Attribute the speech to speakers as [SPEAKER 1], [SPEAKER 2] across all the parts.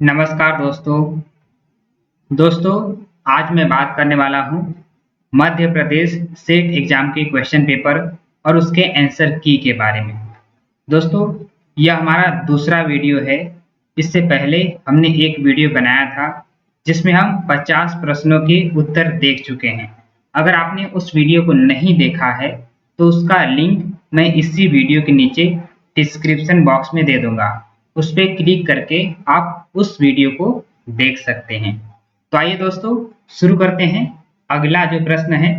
[SPEAKER 1] नमस्कार दोस्तों आज मैं बात करने वाला हूँ मध्य प्रदेश सेट एग्जाम के क्वेश्चन पेपर और उसके आंसर की के बारे में। दोस्तों यह हमारा दूसरा वीडियो है। इससे पहले हमने एक वीडियो बनाया था जिसमें हम 50 प्रश्नों के उत्तर देख चुके हैं। अगर आपने उस वीडियो को नहीं देखा है तो उसका लिंक मैं इसी वीडियो के नीचे डिस्क्रिप्शन बॉक्स में दे दूंगा। उस पर क्लिक करके आप उस वीडियो को देख सकते हैं। तो आइए दोस्तों शुरू करते हैं। अगला जो प्रश्न है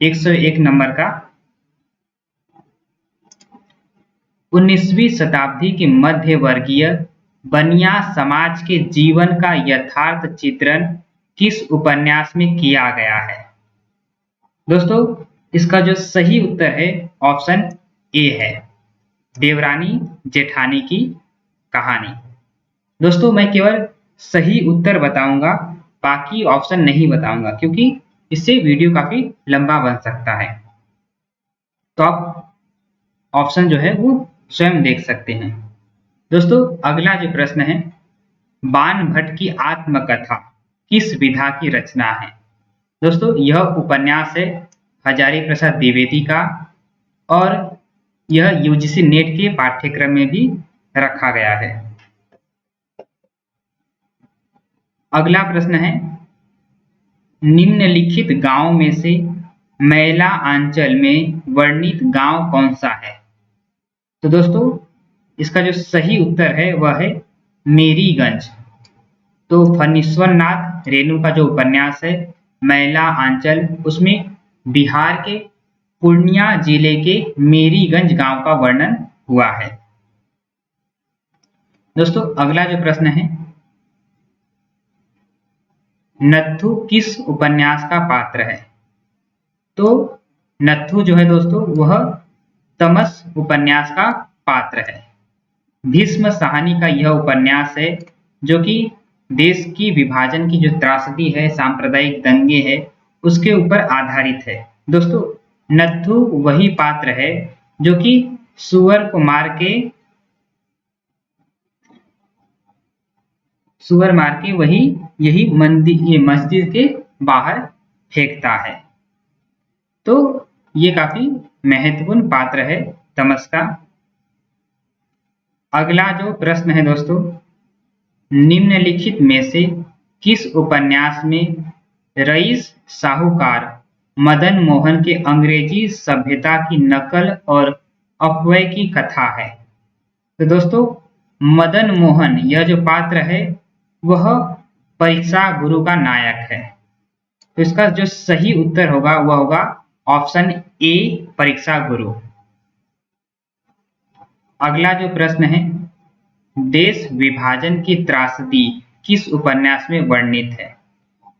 [SPEAKER 1] 101 नंबर का, 19वीं शताब्दी के मध्य वर्गीय बनिया समाज के जीवन का यथार्थ चित्रण किस उपन्यास में किया गया है? दोस्तों इसका जो सही उत्तर है ऑप्शन ए है, देवरानी जेठानी की कहानी। दोस्तों मैं केवल सही उत्तर बताऊंगा, बाकी ऑप्शन नहीं बताऊंगा क्योंकि इससे वीडियो काफी लंबा बन सकता है। तो आप ऑप्शन जो है वो स्वयं देख सकते हैं। दोस्तों अगला जो प्रश्न है, बाण भट्ट की आत्मकथा किस विधा की रचना है? दोस्तों यह उपन्यास है हजारी प्रसाद द्विवेदी का और यह यूजीसी नेट के पाठ्यक्रम में भी रखा गया है। अगला प्रश्न है, निम्नलिखित गांव में से मैला अंचल में वर्णित गांव कौन सा है? तो दोस्तों इसका जो सही उत्तर है वह है मेरीगंज। तो फणीश्वर नाथ रेणु का जो उपन्यास है मैला अंचल, उसमें बिहार के पूर्णिया जिले के मेरीगंज गांव का वर्णन हुआ है। दोस्तों अगला जो प्रश्न है, नत्थु किस उपन्यास का पात्र है? तो नत्थु जो है दोस्तों वह तमस उपन्यास का पात्र है। भीष्म साहनी का यह उपन्यास है जो कि देश की विभाजन की जो त्रासदी है, सांप्रदायिक दंगे है, उसके ऊपर आधारित है। दोस्तों नत्थु वही पात्र है जो कि सुअर को मार के वही यही मस्जिद के बाहर फेंकता है। तो ये काफी महत्वपूर्ण पात्र है तमस का। अगला जो प्रश्न है दोस्तों, निम्नलिखित में से किस उपन्यास में रईस साहूकार मदन मोहन के अंग्रेजी सभ्यता की नकल और अपव्यय की कथा है? तो दोस्तों मदन मोहन यह जो पात्र है वह परीक्षा गुरु का नायक है। तो इसका जो सही उत्तर होगा वह होगा ऑप्शन ए, परीक्षा गुरु। अगला जो प्रश्न है, देश विभाजन की त्रासदी किस उपन्यास में वर्णित है?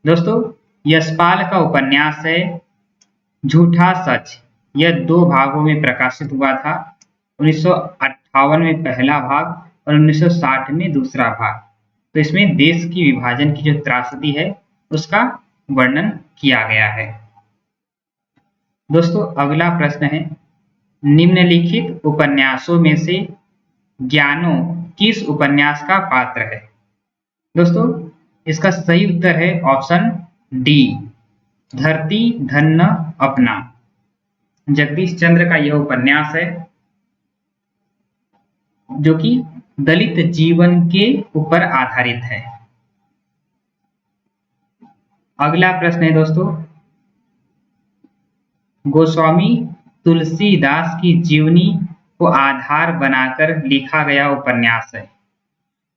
[SPEAKER 1] दोस्तों यशपाल का उपन्यास है झूठा सच। यह 2 भागों में प्रकाशित हुआ था, 1958 में पहला भाग और 1960 में दूसरा भाग। तो इसमें देश की विभाजन की जो त्रासदी है उसका वर्णन किया गया है। दोस्तों अगला प्रश्न है, निम्नलिखित उपन्यासों में से ज्ञानो किस उपन्यास का पात्र है? दोस्तों इसका सही उत्तर है ऑप्शन डी, धरती धन्य अपना। जगदीश चंद्र का यह उपन्यास है जो कि दलित जीवन के ऊपर आधारित है। अगला प्रश्न है दोस्तों, गोस्वामी तुलसीदास की जीवनी को आधार बनाकर लिखा गया उपन्यास है।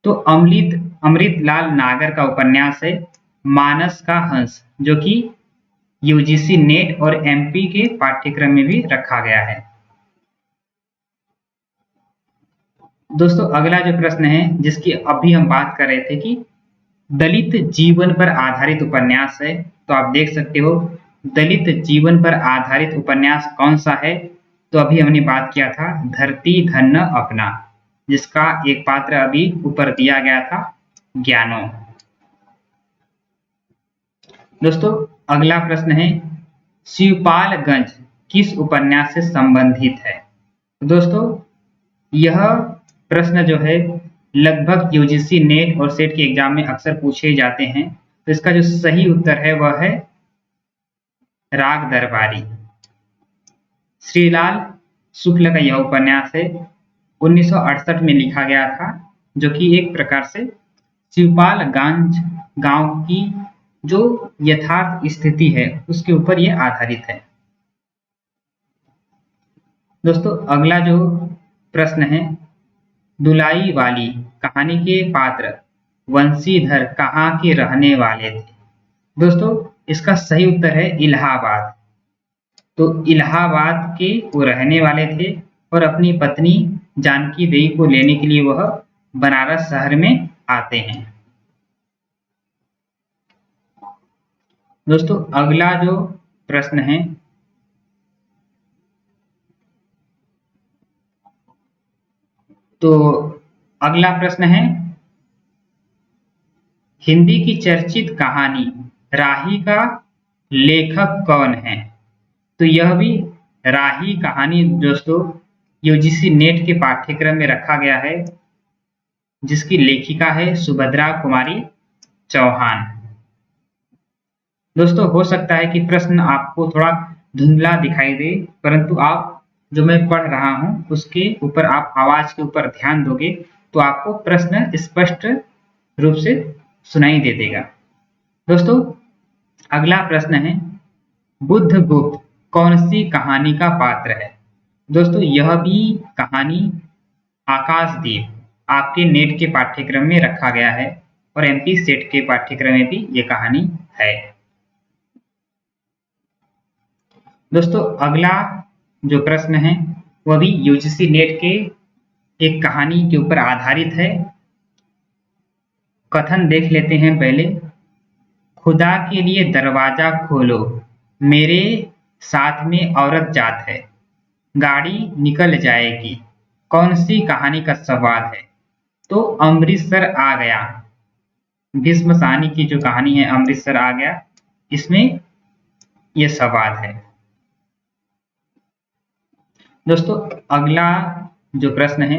[SPEAKER 1] तो अमृतलाल नागर का उपन्यास है मानस का हंस, जो कि यूजीसी नेट और एमपी के पाठ्यक्रम में भी रखा गया है। दोस्तों अगला जो प्रश्न है जिसकी अभी हम बात कर रहे थे कि दलित जीवन पर आधारित उपन्यास है, तो आप देख सकते हो दलित जीवन पर आधारित उपन्यास कौन सा है? तो अभी हमने बात किया था धरती धन्य अपना, जिसका एक पात्र अभी ऊपर दिया गया था ज्ञानो। दोस्तों अगला प्रश्न है, शिवपालगंज किस उपन्यास से संबंधित है? दोस्तों यह प्रश्न जो है लगभग यूजीसी नेट और सेट के एग्जाम में अक्सर पूछे जाते हैं। तो इसका जो सही उत्तर है वह है राग दरबारी। श्रीलाल शुक्ल का यह उपन्यास है, 1968 में लिखा गया था, जो कि एक प्रकार से शिवपालगंज गांव की जो यथार्थ स्थिति है उसके ऊपर यह आधारित है। दोस्तों अगला जो प्रश्न है, दुलाई वाली कहानी के पात्र वंशीधर कहाँ के रहने वाले थे? दोस्तों इसका सही उत्तर है इलाहाबाद। तो इलाहाबाद के वो रहने वाले थे और अपनी पत्नी जानकी देवी को लेने के लिए वह बनारस शहर में आते हैं। दोस्तों अगला जो प्रश्न है, तो अगला प्रश्न है, हिंदी की चर्चित कहानी राही का लेखक कौन है? तो यह भी राही कहानी दोस्तों यूजीसी नेट के पाठ्यक्रम में रखा गया है, जिसकी लेखिका है सुभद्रा कुमारी चौहान। दोस्तों हो सकता है कि प्रश्न आपको थोड़ा धुंधला दिखाई दे, परंतु आप जो मैं पढ़ रहा हूं उसके ऊपर आप आवाज के ऊपर ध्यान दोगे तो आपको प्रश्न स्पष्ट रूप से सुनाई दे देगा। दोस्तों अगला प्रश्न है, बुद्धगुप्त कौन सी कहानी का पात्र है? दोस्तों यह भी कहानी आकाशदीप आपके नेट के पाठ्यक्रम में रखा गया है और एमपी सेट के पाठ्यक्रम में भी ये कहानी है। दोस्तों अगला जो प्रश्न है वह भी यूजीसी नेट के एक कहानी के ऊपर आधारित है। कथन देख लेते हैं पहले। खुदा के लिए दरवाजा खोलो, मेरे साथ में औरत जात है, गाड़ी निकल जाएगी, कौन सी कहानी का संवाद है? तो अमृतसर आ गया, भीष्म साहनी की जो कहानी है अमृतसर आ गया, इसमें यह संवाद है। दोस्तों अगला जो प्रश्न है,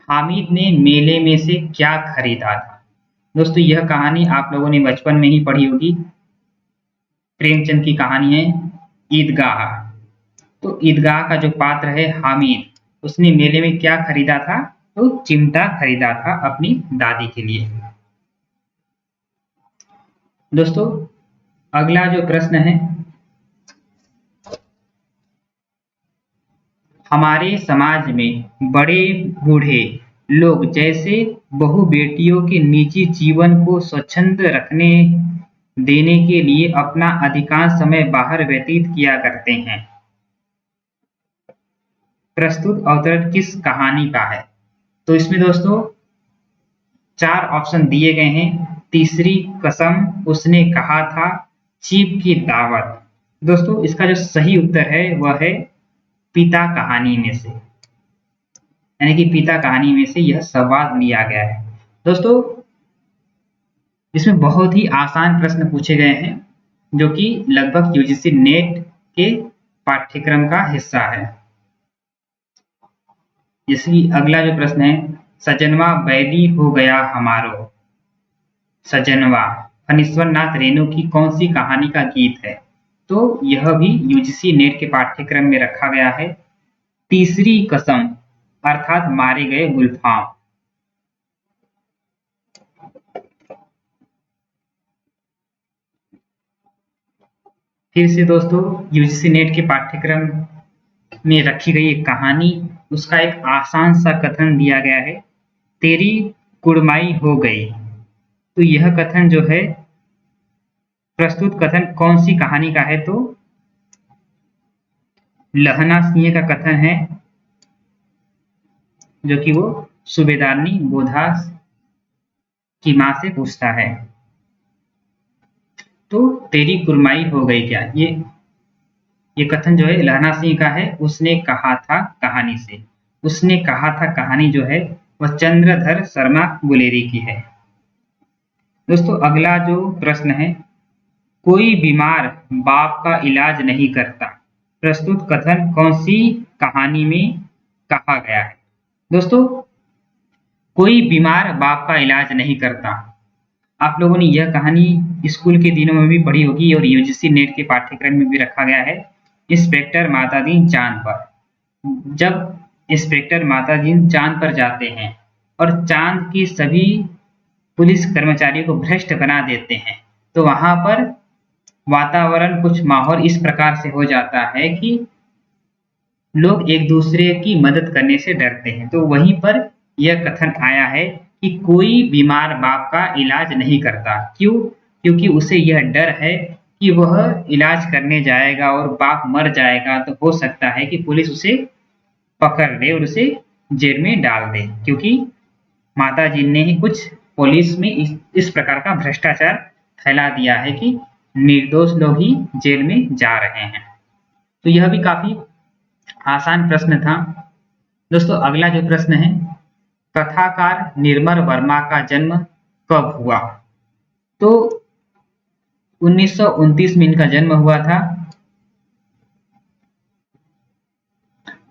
[SPEAKER 1] हामिद ने मेले में से क्या खरीदा था? दोस्तों यह कहानी आप लोगों ने बचपन में ही पढ़ी होगी, प्रेमचंद की कहानी है ईदगाह। तो ईदगाह का जो पात्र है हामिद, उसने मेले में क्या खरीदा था? तो चिमटा खरीदा था अपनी दादी के लिए। दोस्तों अगला जो प्रश्न है, हमारे समाज में बड़े बूढ़े लोग जैसे बहू बेटियों के निजी जीवन को स्वच्छंद रखने देने के लिए अपना अधिकांश समय बाहर व्यतीत किया करते हैं। प्रस्तुत अवतरण किस कहानी का है? तो इसमें दोस्तों 4 ऑप्शन दिए गए हैं। तीसरी कसम, उसने कहा था, चीप की दावत। दोस्तों इसका जो सही उत्तर है वह है पिता कहानी में से, यानी कि पिता कहानी में से यह संवाद लिया गया है। दोस्तों इसमें बहुत ही आसान प्रश्न पूछे गए हैं जो कि लगभग यूजीसी नेट के पाठ्यक्रम का हिस्सा है। जैसे कि अगला जो प्रश्न है, सजनवा बैली हो गया हमारो, सजनवा फणीश्वर नाथ रेणु की कौन सी कहानी का गीत है? तो यह भी यूजीसी नेट के पाठ्यक्रम में रखा गया है, तीसरी कसम अर्थात मारे गए गुलफाम। फिर से दोस्तों यूजीसी नेट के पाठ्यक्रम में रखी गई एक कहानी, उसका एक आसान सा कथन दिया गया है, तेरी कुड़माई हो गई। तो यह कथन जो है, प्रस्तुत कथन कौन सी कहानी का है? तो लहना सिंह का कथन है, जो कि वो सूबेदारनी बोधास की मां से पूछता है। तो तेरी कुड़माई हो गई क्या, ये कथन जो है लहना सिंह का है, उसने कहा था कहानी से। उसने कहा था कहानी जो है वह चंद्रधर शर्मा गुलेरी की है। दोस्तों अगला जो प्रश्न है, कोई बीमार बाप का इलाज नहीं करता, प्रस्तुत कथन कौन सी कहानी में कहा गया है? दोस्तों कोई बीमार बाप का इलाज नहीं करता। आप लोगों ने यह कहानी स्कूल के दिनों में भी पढ़ी होगी और यूजीसी नेट के पाठ्यक्रम में भी रखा गया है। इंस्पेक्टर मातादीन चांद पर। जब इंस्पेक्टर मातादीन चांद पर जाते हैं और चांद की सभी पुलिस कर्मचारियों को भ्रष्ट बना देते हैं, तो वहां पर वातावरण, कुछ माहौल इस प्रकार से हो जाता है कि लोग एक दूसरे की मदद करने से डरते हैं। तो वहीं पर यह कथन आया है कि कोई बीमार बाप का इलाज नहीं करता। क्यों? क्योंकि उसे यह डर है कि वह इलाज करने जाएगा और बाप मर जाएगा तो हो सकता है कि पुलिस उसे पकड़ ले और उसे जेल में डाल दे, क्योंकि माता जी ने ही कुछ पुलिस में इस प्रकार का भ्रष्टाचार फैला दिया है कि निर्दोष लोग ही जेल में जा रहे हैं। तो यह भी काफी आसान प्रश्न था। दोस्तों अगला जो प्रश्न है, कथाकार निर्मल वर्मा का जन्म कब हुआ? तो 1929 में इनका जन्म हुआ था।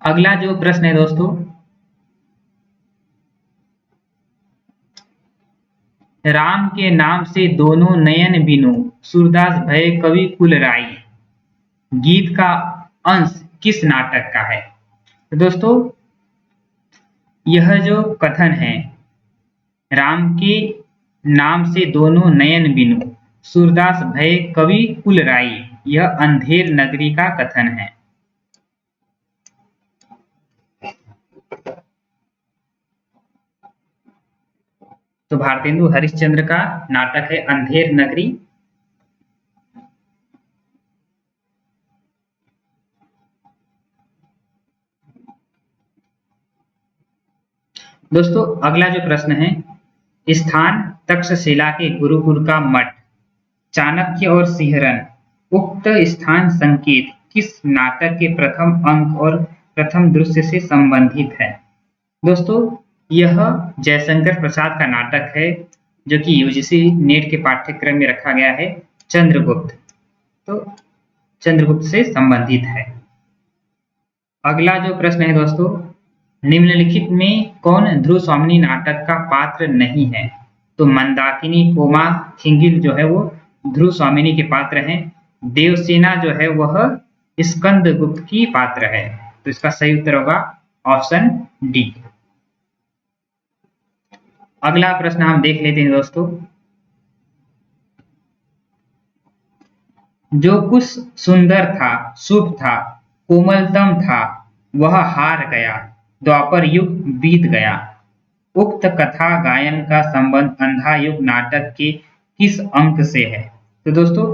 [SPEAKER 1] अगला जो प्रश्न है दोस्तों, राम के नाम से दोनों नयन बिनु, सूरदास भय कवि कुलराई, गीत का अंश किस नाटक का है? तो दोस्तों यह जो कथन है, राम के नाम से दोनों नयन बिनु, सूरदास भय कवि कुलराई, यह अंधेर नगरी का कथन है। तो भारतेंदु हरिश्चंद्र का नाटक है अंधेर नगरी। दोस्तों अगला जो प्रश्न है, स्थान तक्षशिला के गुरुकुल का मठ, चाणक्य और सिहरन, उक्त स्थान संकेत किस नाटक के प्रथम अंक और प्रथम दृश्य से संबंधित है? दोस्तों यह जयशंकर प्रसाद का नाटक है जो कि यूजीसी नेट के पाठ्यक्रम में रखा गया है, चंद्रगुप्त। तो चंद्रगुप्त से संबंधित है। अगला जो प्रश्न है दोस्तों, निम्नलिखित में कौन ध्रुव स्वामिनी नाटक का पात्र नहीं है? तो मंदाकिनी कोमा थिंगिल जो है वो ध्रुव स्वामिनी के पात्र हैं। देवसेना जो है वह स्कंदगुप्त की पात्र है। तो इसका सही उत्तर होगा ऑप्शन डी। अगला प्रश्न हम देख लेते हैं दोस्तों, जो कुछ सुंदर था, शुभ था, कोमलतम था, वह हार गया, द्वापर युग बीत गया। उक्त कथा गायन का संबंध अंधा युग नाटक के किस अंक से है? तो दोस्तों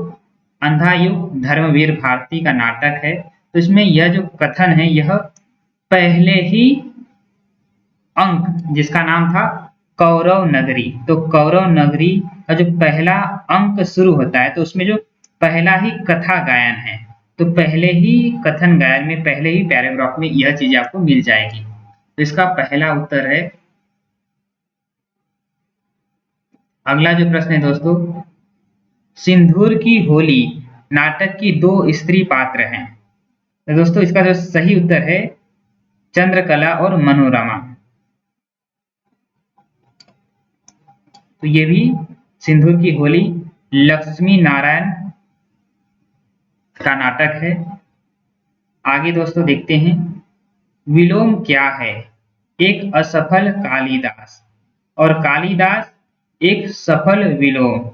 [SPEAKER 1] अंधा युग धर्मवीर भारती का नाटक है। तो इसमें यह जो कथन है यह पहले ही अंक, जिसका नाम था कौरव नगरी, तो कौरव नगरी का जो पहला अंक शुरू होता है तो उसमें जो पहला ही कथा गायन है, तो पहले ही कथन गायन में पहले ही पैराग्राफ में यह चीज आपको मिल जाएगी। तो इसका पहला उत्तर है। अगला जो प्रश्न है दोस्तों, सिंदूर की होली नाटक की दो स्त्री पात्र हैं। तो दोस्तों इसका जो सही उत्तर है चंद्रकला और मनोरमा। तो ये भी सिंदूर की होली लक्ष्मी नारायण का नाटक है। आगे दोस्तों देखते हैं, विलोम क्या है? एक असफल कालिदास और कालिदास एक सफल विलोम।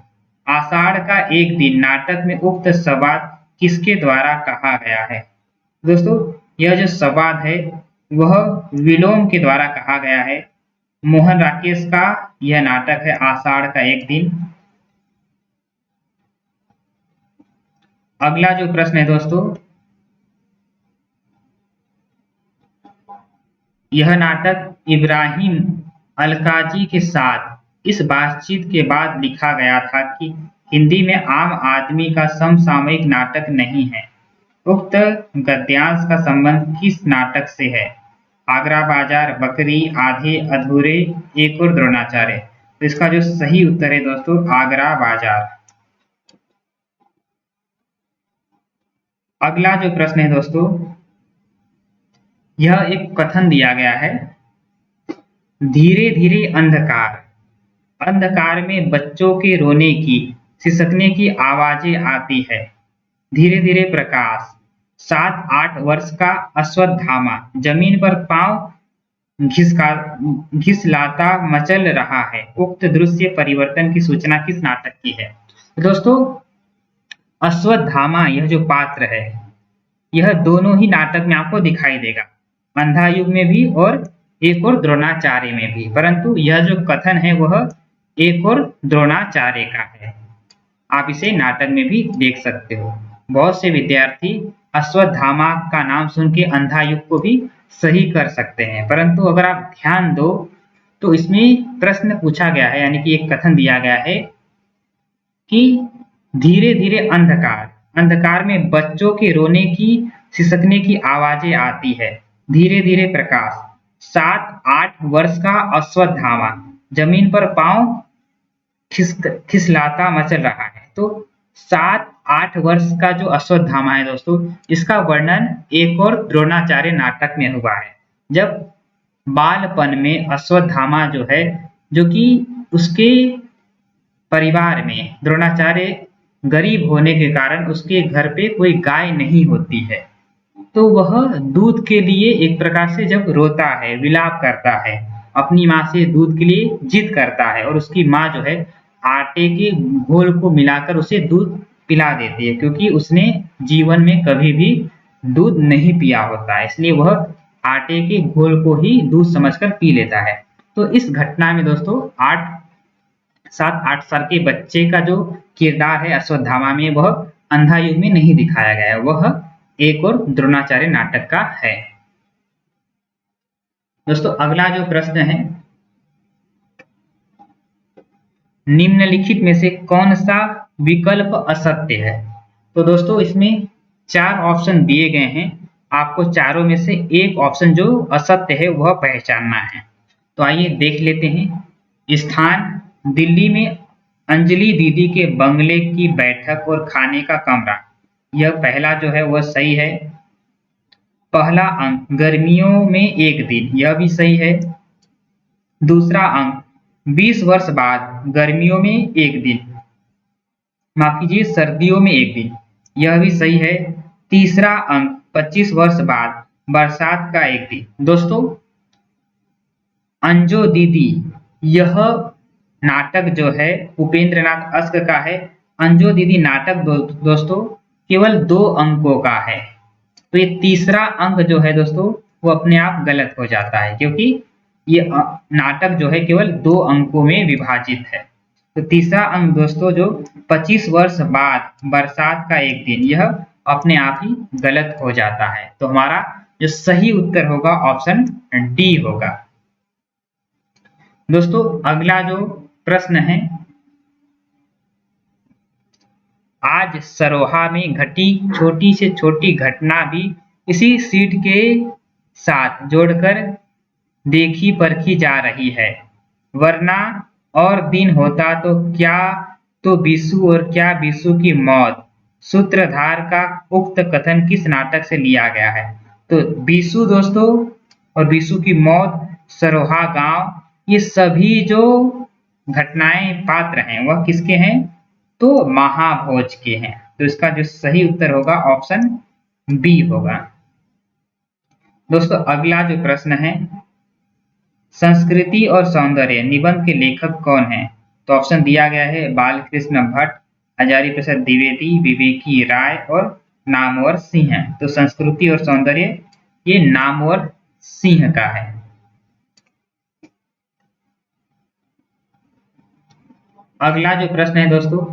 [SPEAKER 1] आषाढ़ का एक दिन नाटक में उक्त संवाद किसके द्वारा कहा गया है? दोस्तों यह जो संवाद है वह विलोम के द्वारा कहा गया है। मोहन राकेश का यह नाटक है आषाढ़ का एक दिन। अगला जो प्रश्न है दोस्तों, यह नाटक इब्राहिम अलकाजी के साथ इस बातचीत के बाद लिखा गया था कि हिंदी में आम आदमी का समसामयिक नाटक नहीं है। उक्त गद्यांश का संबंध किस नाटक से है? आगरा बाजार, बकरी, आधे अधूरे, एक और द्रोणाचार्य। तो इसका जो सही उत्तर है दोस्तों आगरा बाजार। अगला जो प्रश्न है दोस्तों, यह एक कथन दिया गया है, धीरे धीरे अंधकार, अंधकार में बच्चों के रोने की, सिसकने की आवाजें आती है। धीरे धीरे प्रकाश, 7-8 वर्ष का अश्वत्थामा जमीन पर पांव घिसका घिसलाता मचल रहा है। उक्त दृश्य परिवर्तन की सूचना किस नाटक की है? तो दोस्तों, अश्वत्थामा यह जो पात्र है, यह दोनों ही नाटक में आपको दिखाई देगा, अंधा युग में भी और एक और द्रोणाचार्य में भी। परंतु यह जो कथन है वह एक और द्रोणाचार्य का है। आप इसे नाटक में भी देख सकते हो। बहुत से विद्यार्थी अश्वत्थामा का नाम सुन के अंधा युग को भी सही कर सकते हैं, परंतु अगर आप ध्यान दो तो इसमें प्रश्न पूछा गया है, यानी कि एक कथन दिया गया है कि धीरे धीरे अंधकार, अंधकार में बच्चों के रोने की, सिसकने की आवाजें आती है। धीरे धीरे प्रकाश, 7-8 वर्ष का अश्वत्थामा जमीन पर पांव खिसलाता मचल रहा है। तो 7-8 वर्ष का जो अश्वत्थामा है दोस्तों, इसका वर्णन एक और द्रोणाचार्य नाटक में हुआ है। जब बालपन में अश्वत्थामा जो है, जो कि उसके परिवार में द्रोणाचार्य गरीब होने के कारण उसके घर पे कोई गाय नहीं होती है, तो वह दूध के लिए एक प्रकार से जब रोता है, विलाप करता है, अपनी माँ से दूध के लिए जिद करता है, और उसकी माँ जो है आटे के घोल को मिलाकर उसे दूध पिला देती है, क्योंकि उसने जीवन में कभी भी दूध नहीं पिया होता है, इसलिए वह आटे के घोल को ही दूध समझकर पी लेता है। तो इस घटना में दोस्तों 7-8 साल के बच्चे का जो किरदार है अश्वत्थामा में, वह अंधा युग में नहीं दिखाया गया है, वह एक और द्रोणाचार्य नाटक का है। दोस्तों, अगला जो प्रश्न है, निम्नलिखित में से कौन सा विकल्प असत्य है? तो दोस्तों, इसमें 4 ऑप्शन दिए गए हैं, आपको चारों में से एक ऑप्शन जो असत्य है वह पहचानना है। तो आइए देख लेते हैं। स्थान, दिल्ली में अंजलि दीदी के बंगले की बैठक और खाने का कमरा, यह पहला जो है वह सही है। पहला अंक, गर्मियों में एक दिन, यह भी सही है। दूसरा अंक, 20 वर्ष बाद, गर्मियों में एक दिन, माफ कीजिए सर्दियों में एक दिन, यह भी सही है। तीसरा अंक, 25 वर्ष बाद, बरसात का एक दिन। दोस्तों, अंजो दीदी, यह नाटक जो है उपेंद्र नाथ अश्क का है। अंजो दीदी नाटक दोस्तों केवल 2 अंकों का है, तो ये तीसरा अंक जो है दोस्तों वो अपने आप गलत हो जाता है, क्योंकि ये नाटक जो है केवल 2 अंकों में विभाजित है। तो तीसरा अंक दोस्तों जो 25 वर्ष बाद, बरसात का एक दिन, यह अपने आप ही गलत हो जाता है। तो हमारा जो सही उत्तर होगा ऑप्शन डी होगा। दोस्तों, अगला जो प्रश्न है, आज सरोहा में घटी छोटी से छोटी घटना भी इसी सीट के साथ जोड़कर देखी परखी जा रही है, वरना और दिन होता तो क्या, तो बीसू और क्या बीसू की मौत, सूत्रधार का उक्त कथन किस नाटक से लिया गया है? तो बीसू दोस्तों और बीसू की मौत, सरोहा गांव, ये सभी जो घटनाएं पात्र हैं वह किसके हैं? तो महाभोज के हैं। तो इसका जो सही उत्तर होगा ऑप्शन बी होगा। दोस्तों, अगला जो प्रश्न है, संस्कृति और सौंदर्य निबंध के लेखक कौन हैं? तो ऑप्शन दिया गया है बालकृष्ण भट्ट, हजारी प्रसाद द्विवेदी, विवेकी राय और नामवर सिंह। तो संस्कृति और सौंदर्य ये नामवर सिंह का है। अगला जो प्रश्न है दोस्तों,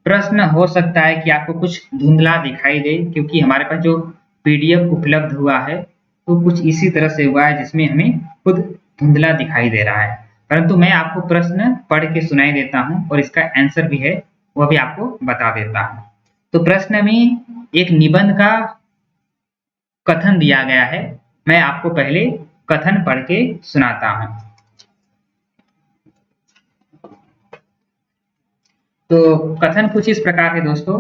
[SPEAKER 1] प्रश्न हो सकता है कि आपको कुछ धुंधला दिखाई दे, क्योंकि हमारे पास जो पीडीएफ उपलब्ध हुआ है तो कुछ इसी तरह से हुआ है जिसमें हमें खुद धुंधला दिखाई दे रहा है, परंतु मैं आपको प्रश्न पढ़ के सुनाई देता हूं और इसका आंसर भी है वह भी आपको बता देता हूं। तो प्रश्न में एक निबंध का कथन दिया गया है, मैं आपको पहले कथन पढ़ के सुनाता हूं। तो कथन कुछ इस प्रकार है दोस्तों,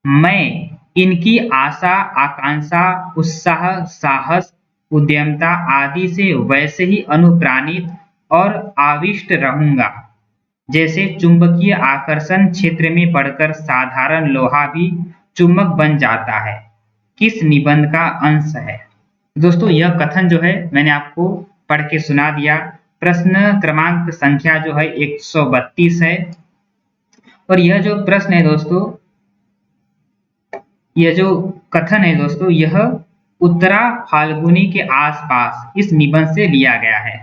[SPEAKER 1] मैं इनकी आशा, आकांक्षा, उत्साह, साहस उद्यमता आदि से वैसे ही अनुप्राणित और आविष्ट रहूंगा जैसे चुंबकीय आकर्षण क्षेत्र में पड़कर साधारण लोहा भी चुंबक बन जाता है। किस निबंध का अंश है? दोस्तों यह कथन जो है मैंने आपको पढ़ के सुना दिया। प्रश्न क्रमांक संख्या जो है 132 है और यह जो प्रश्न है दोस्तों, यह जो कथन है दोस्तों, यह उत्तरा फाल्गुनी के आसपास इस निबंध से लिया गया है।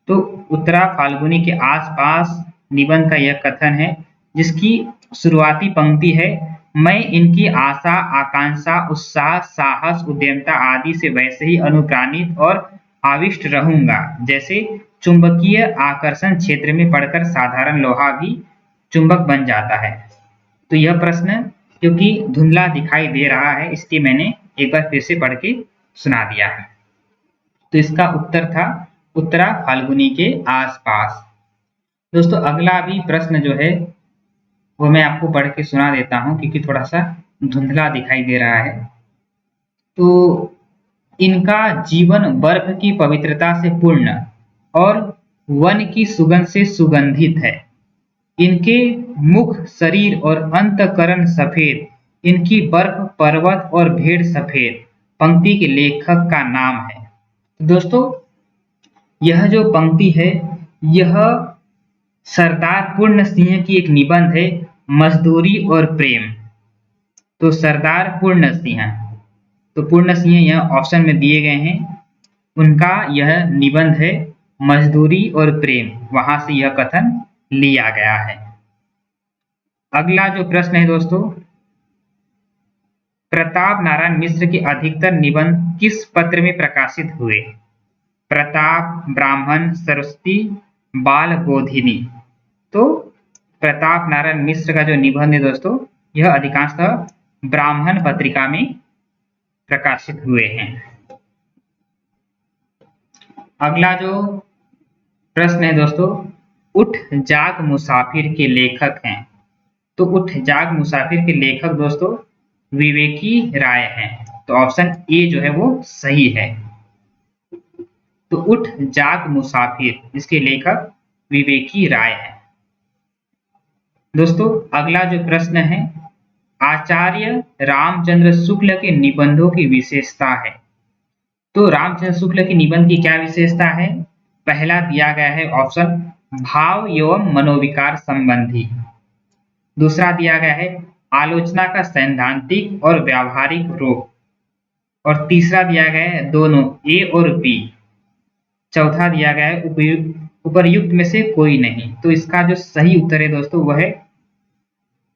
[SPEAKER 1] तो उत्तरा फाल्गुनी के आसपास निबंध का यह कथन है जिसकी शुरुआती पंक्ति है, मैं इनकी आशा आकांक्षा उत्साह साहस उद्यमता आदि से वैसे ही अनुप्राणित और आविष्ट रहूंगा जैसे चुंबकीय आकर्षण क्षेत्र में पड़कर साधारण लोहा भी चुंबक बन जाता है। तो यह प्रश्न क्योंकि धुंधला दिखाई दे रहा है इसलिए मैंने एक बार फिर से पढ़ के सुना दिया है। तो इसका उत्तर था उत्तरा फाल्गुनी के आसपास। दोस्तों अगला भी प्रश्न जो है वो मैं आपको पढ़ के सुना देता हूं क्योंकि थोड़ा सा धुंधला दिखाई दे रहा है। तो इनका जीवन बर्फ की पवित्रता से पूर्ण और वन की सुगंध से सुगंधित है। इनके मुख शरीर और अंतकरण सफेद, इनकी बर्फ पर्वत और भेड़ सफेद। पंक्ति के लेखक का नाम है। दोस्तों यह जो पंक्ति है यह सरदार पूर्ण सिंह की एक निबंध है, मजदूरी और प्रेम। तो सरदार पूर्ण सिंह, तो पूर्ण सिंह यह ऑप्शन में दिए गए हैं, उनका यह निबंध है मजदूरी और प्रेम, वहां से यह कथन लिया गया है। अगला जो प्रश्न है दोस्तों, प्रताप नारायण मिश्र के अधिकतर निबंध किस पत्र में प्रकाशित हुए? प्रताप, ब्राह्मण, सरस्वती, बाल बोधिनी। तो प्रताप नारायण मिश्र का जो निबंध है दोस्तों यह अधिकांशतः ब्राह्मण पत्रिका में प्रकाशित हुए हैं। अगला जो प्रश्न है दोस्तों, उठ जाग मुसाफिर के लेखक हैं। तो उठ जाग मुसाफिर के लेखक दोस्तों विवेकी राय हैं। तो ऑप्शन ए जो है वो सही है। तो उठ जाग मुसाफिर इसके लेखक विवेकी राय हैं। दोस्तों अगला जो प्रश्न है, आचार्य रामचंद्र शुक्ल के निबंधों की विशेषता है। तो रामचंद्र शुक्ल के निबंध की क्या विशेषता है? पहला दिया गया है ऑप्शन भाव एवं मनोविकार संबंधी। दूसरा दिया गया है आलोचना का सैद्धांतिक और व्यावहारिक रूप। और तीसरा दिया गया है दोनों ए और बी। चौथा दिया गया है उपर्युक्त में से कोई नहीं। तो इसका जो सही उत्तर है दोस्तों वह है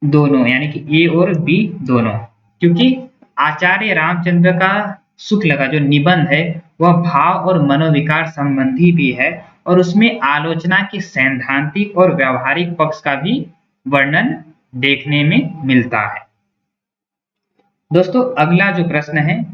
[SPEAKER 1] दोनों, यानी कि ए और बी दोनों, क्योंकि आचार्य रामचंद्र का शुक्ल का जो निबंध है वह भाव और मनोविकार संबंधी भी है और उसमें आलोचना के सैद्धांतिक और व्यावहारिक पक्ष का भी वर्णन देखने में मिलता है। दोस्तों अगला जो प्रश्न है,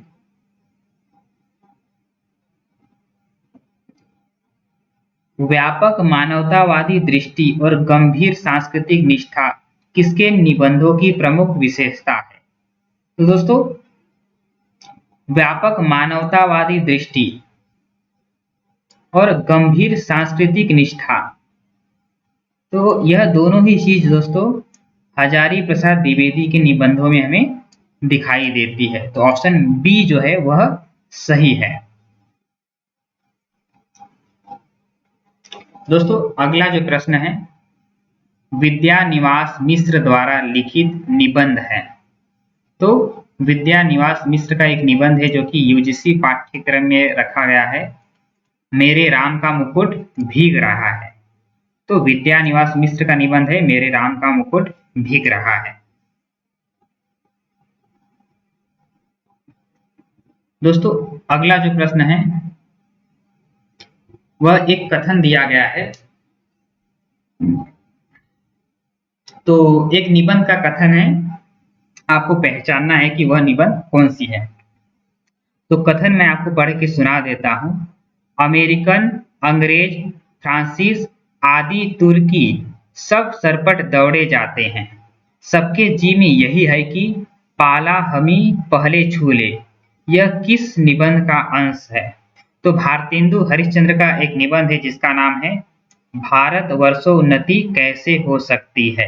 [SPEAKER 1] व्यापक मानवतावादी दृष्टि और गंभीर सांस्कृतिक निष्ठा किसके निबंधों की प्रमुख विशेषता है? तो दोस्तों व्यापक मानवतावादी दृष्टि और गंभीर सांस्कृतिक निष्ठा, तो यह दोनों ही चीज दोस्तों हजारी प्रसाद द्विवेदी के निबंधों में हमें दिखाई देती है। तो ऑप्शन बी जो है वह सही है। दोस्तों अगला जो प्रश्न है, विद्यानिवास मिश्र द्वारा लिखित निबंध है। तो विद्यानिवास मिश्र का एक निबंध है जो कि यूजीसी पाठ्यक्रम में रखा गया है, मेरे राम का मुकुट भीग रहा है। तो विद्यानिवास मिश्र का निबंध है मेरे राम का मुकुट भीग रहा है। दोस्तों अगला जो प्रश्न है वह एक कथन दिया गया है। तो एक निबंध का कथन है, आपको पहचानना है कि वह निबंध कौन सी है। तो कथन मैं आपको पढ़ के सुना देता हूं। अमेरिकन, अंग्रेज, फ्रांसीस आदि तुर्की सब सरपट दौड़े जाते हैं, सबके जी में यही है कि पाला हमी पहले छू ले, यह किस निबंध का अंश है? तो भारतेंदु हरिश्चंद्र का एक निबंध है जिसका नाम है भारत वर्षोन्नति कैसे हो सकती है।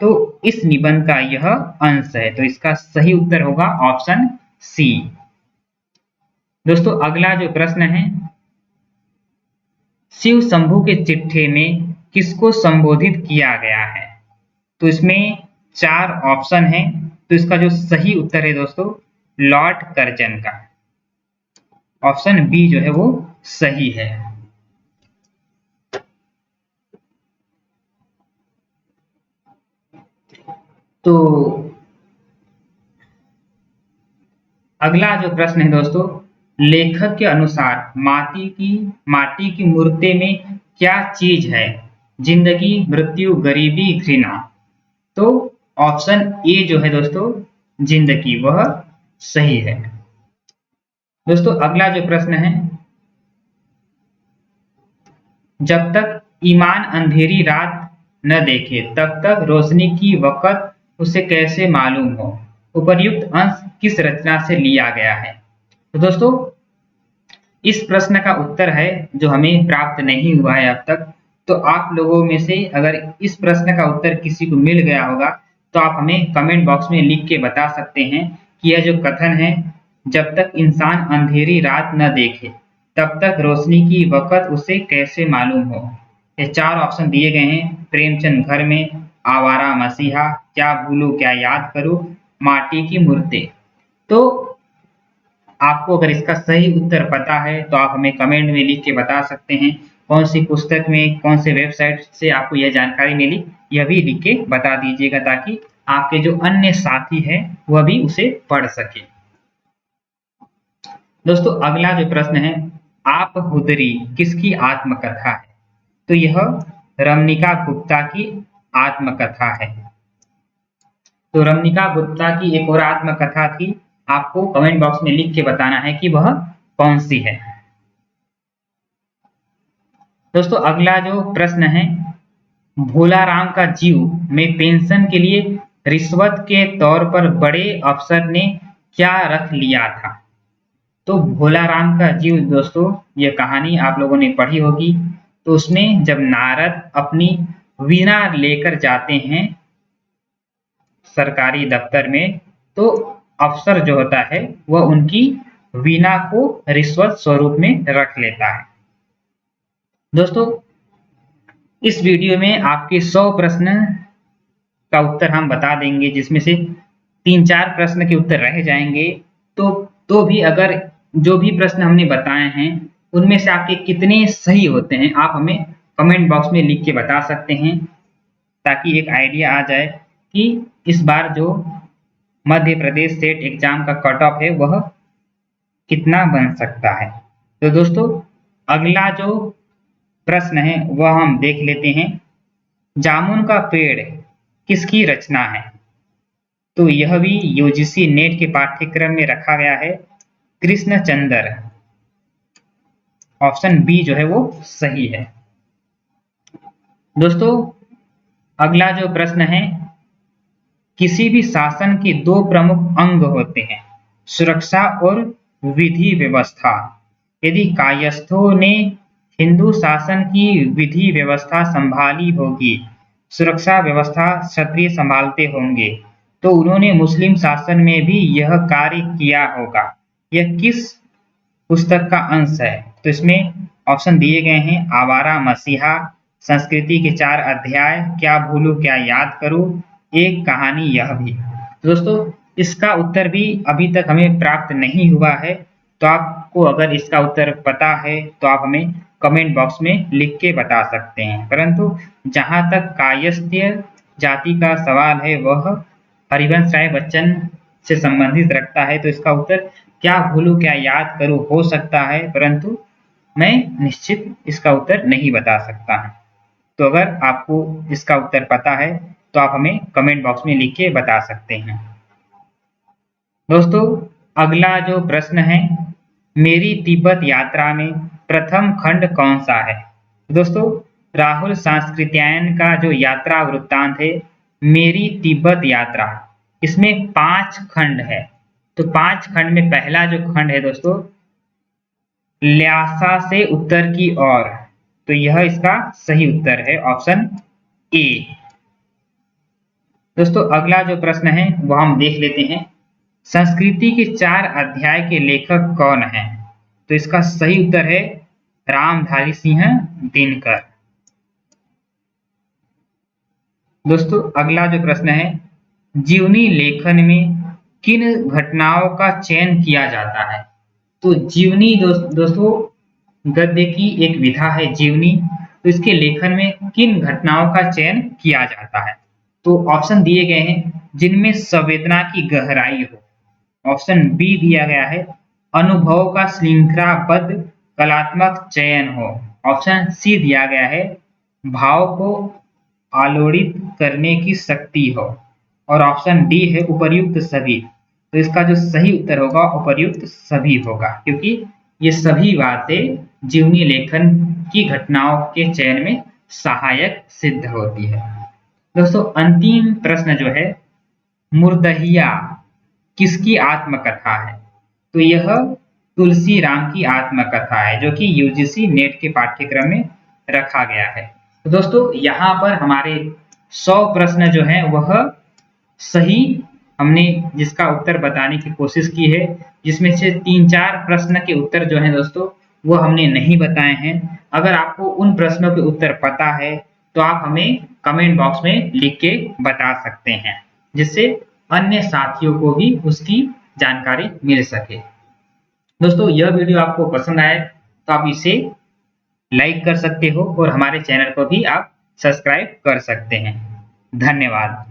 [SPEAKER 1] तो इस निबंध का यह अंश है, तो इसका सही उत्तर होगा ऑप्शन सी। दोस्तों अगला जो प्रश्न है, शिव शंभू के चिट्ठे में किसको संबोधित किया गया है? तो इसमें 4 ऑप्शन है, तो इसका जो सही उत्तर है दोस्तों लॉर्ड कर्जन का, ऑप्शन बी जो है वो सही है। तो अगला जो प्रश्न है दोस्तों, लेखक के अनुसार माटी की मूर्ति में क्या चीज है? जिंदगी, मृत्यु, गरीबी, घृणा। तो ऑप्शन ए जो है दोस्तों जिंदगी वह सही है। दोस्तों अगला जो प्रश्न है, जब तक ईमान अंधेरी रात न देखे तब तक रोशनी की वक़्त उसे कैसे मालूम हो? उपर्युक्त अंश किस रचना से लिया गया है? तो दोस्तों इस प्रश्न का उत्तर है जो हमें प्राप्त नहीं हुआ है अब तक। तो आप लोगों में से अगर इस प्रश्न का उत्तर किसी को मिल गया होगा तो आप हमें कमेंट बॉक्स में लिख के बता सकते हैं कि यह जो कथन है, जब तक इंसान अंधेरी रात न देखे तब तक रोशनी की वक़्त उसे कैसे मालूम हो। ये 4 ऑप्शन दिए गए हैं, प्रेमचंद घर में, आवारा मसीहा, क्या भूलूं क्या याद करूं, माटी की मूर्ति। तो आपको अगर इसका सही उत्तर पता है तो आप हमें कमेंट में लिख के बता सकते हैं कौन सी पुस्तक में, कौन से वेबसाइट से आपको यह जानकारी मिली, यह भी लिख के बता दीजिएगा ताकि आपके जो अन्य साथी हैं वह भी उसे पढ़ सके। दोस्तों अगला जो प्रश्न है, आप हुदरी किसकी आत्मकथा है? तो यह रमनिका गुप्ता की आत्मकथा है। तो रमनिका गुप्ता की एक और आत्मकथा थी, आपको कमेंट बॉक्स में लिख के बताना है कि वह कौन सी है। दोस्तों अगला जो प्रश्न है, भोला राम का जीव में पेंशन के लिए रिश्वत के तौर पर बड़े अफसर ने क्या रख लिया था? तो भोला राम का जीव दोस्तों ये कहानी आप लोगों ने पढ़ी होगी। तो उसमें जब नारद अपनी वीणा लेकर जाते हैं सरकारी दफ्तर में, तो अफसर जो होता है वह उनकी वीणा को रिश्वत स्वरूप में रख लेता है। दोस्तों इस वीडियो में आपके 100 प्रश्न का उत्तर हम बता देंगे, जिसमें से 3-4 प्रश्न के उत्तर रह जाएंगे। तो भी अगर जो भी प्रश्न हमने बताए हैं उनमें से आपके कितने सही होते हैं आप हमें कमेंट बॉक्स में लिख के बता सकते हैं, ताकि एक आइडिया आ जाए कि इस बार जो मध्य प्रदेश स्टेट एग्जाम का कट ऑफ है वह कितना बन सकता है। तो दोस्तों अगला जो प्रश्न है वह हम देख लेते हैं, जामुन का पेड़ किसकी रचना है? तो यह भी यूजीसी नेट के पाठ्यक्रम में रखा गया है, कृष्णचंद्र, ऑप्शन बी जो है वो सही है। दोस्तों अगला जो प्रश्न है, किसी भी शासन के 2 प्रमुख अंग होते हैं, सुरक्षा और विधि व्यवस्था। यदि कायस्थों ने हिंदू शासन की विधि व्यवस्था संभाली होगी, सुरक्षा व्यवस्था क्षत्रिय संभालते होंगे, तो उन्होंने मुस्लिम शासन में भी यह कार्य किया होगा। यह किस पुस्तक का अंश है? तो इसमें ऑप्शन दिए गए हैं, आवारा मसीहा, संस्कृति के 4 अध्याय, क्या भूलूं क्या याद करूं, एक कहानी यह भी। तो दोस्तों इसका उत्तर भी अभी तक हमें प्राप्त नहीं हुआ है, तो आपको अगर इसका उत्तर पता है तो आप हमें कमेंट बॉक्स में लिख के बता सकते हैं। परंतु जहां तक कायस्थीय जाति का सवाल है वह हरिवंश राय बच्चन से संबंधित रखता है, तो इसका उत्तर क्या भूलूं क्या याद करूं हो सकता है, परंतु मैं निश्चित इसका उत्तर नहीं बता सकता हूं। तो अगर आपको इसका उत्तर पता है तो आप हमें कमेंट बॉक्स में लिख के बता सकते हैं। दोस्तों अगला जो प्रश्न है, मेरी तिब्बत यात्रा में प्रथम खंड कौन सा है? दोस्तों राहुल सांस्कृत्यायन का जो यात्रा वृत्तांत है मेरी तिब्बत यात्रा, इसमें 5 खंड है। तो 5 खंड में पहला जो खंड है दोस्तों, ल्हासा से उत्तर की ओर, तो यह इसका सही उत्तर है, ऑप्शन ए। दोस्तों अगला जो प्रश्न है वह हम देख लेते हैं। संस्कृति के 4 अध्याय के लेखक कौन हैं? तो इसका सही उत्तर है रामधारी सिंह दिनकर। दोस्तों अगला जो प्रश्न है, जीवनी लेखन में किन घटनाओं का चयन किया जाता है? तो जीवनी दोस्तों गद्य की एक विधा है जीवनी, तो इसके लेखन में किन घटनाओं का चयन किया जाता है? तो ऑप्शन दिए गए हैं, जिनमें संवेदना की गहराई हो। ऑप्शन बी दिया गया है, अनुभव का श्रृंखलाबद्ध कलात्मक चयन हो। ऑप्शन सी दिया गया है, भाव को आलोड़ित करने की शक्ति हो। और ऑप्शन डी है उपर्युक्त सभी। तो इसका जो सही उत्तर होगा उपर्युक्त सभी होगा, क्योंकि ये सभी बातें जीवनी लेखन की घटनाओं के चयन में सहायक सिद्ध होती है। दोस्तों अंतिम प्रश्न जो है, मुर्दहिया किसकी आत्मकथा है? तो यह तुलसी राम की आत्मकथा है, जो कि यूजीसी नेट के पाठ्यक्रम में रखा गया है। तो दोस्तों यहाँ पर हमारे 100 प्रश्न जो हैं वह सही हमने जिसका उत्तर बताने की कोशिश की है, जिसमें से 3-4 प्रश्न के उत्तर जो हैं दोस्तों वो हमने नहीं बताए हैं। अगर आपको उन प्रश्नों के उत्तर पता है तो आप हमें कमेंट बॉक्स में लिख के बता सकते हैं, जिससे अन्य साथियों को भी उसकी जानकारी मिल सके। दोस्तों यह वीडियो आपको पसंद आए तो आप इसे लाइक कर सकते हो और हमारे चैनल को भी आप सब्सक्राइब कर सकते हैं। धन्यवाद।